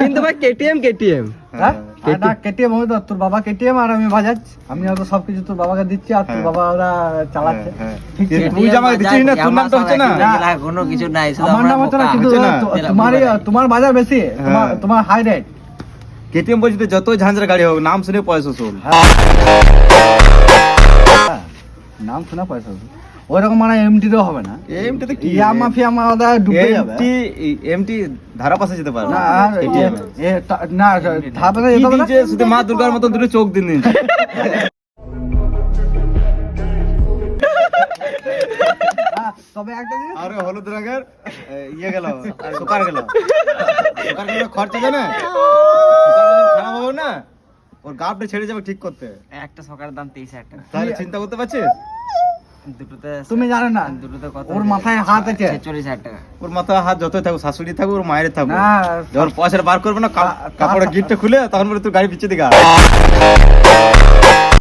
কিন্তু ভাই কেটিএম হ্যাঁ না কেটিএম হবে তো, তোর বাবা কেটিএম আর আমি বাজাজ, আমি হয়তো সবকিছু তোর বাবাকে দিচ্ছি আর তোর বাবা ওরা চালাচ্ছে। ঠিক আছে? তুই যে আমাকে দিচ্ছিস না, তোর নাম তো হচ্ছে না। কোনো কিছু নাই, শুধু আমার আমরা নাম হচ্ছে না, বোকা। কিন্তু হচ্ছে না। তোমার বাজার বেশি, তোমার হাই রেট। কেটিএম বলছি তো যতই ঝাঁঝরা গাড়ি হোক, নাম শুনে পয়সা শোন। নাম শোনা পয়সা ওইরকম মানে এমটি তো হবে না, এমটিতে কি ইয়ামা ফিয়ামা ওটা ডুবে যাবে। এমটি ধারা পাশে যেতে পারে না না। আর KTM না ধাপে কি যেতে হবে না। দিয়েছে, শুধু মা দুর্গার মতন দুটো চোখ দিন দিন। তবে একটা জিনিস আরে হলুদ রঙের ইয়ে গেল, সুপার গেল, সুপার গেল খরচা জানে, খারাপ হবে না, ওর গাবটা ছেড়ে যাবে ঠিক করতে। একটা সকার দাম 23,000 টাকা, তাহলে চিন্তা করতে পারছিস? দুটোতে তুমি জানো না, দুটোতে কত? ওর মাথায় হাত আছে। 46,000 টাকা। ওর মাথায় হাত যতই থাকুক, শাশুড়ি থাকুক, ওর মায়ের থাকুক, না যখন পয়সা বার করবে না, কাপড়ের গিটটা খুলে তখন বলে তুই গাড়ি পিছিয়ে দিকে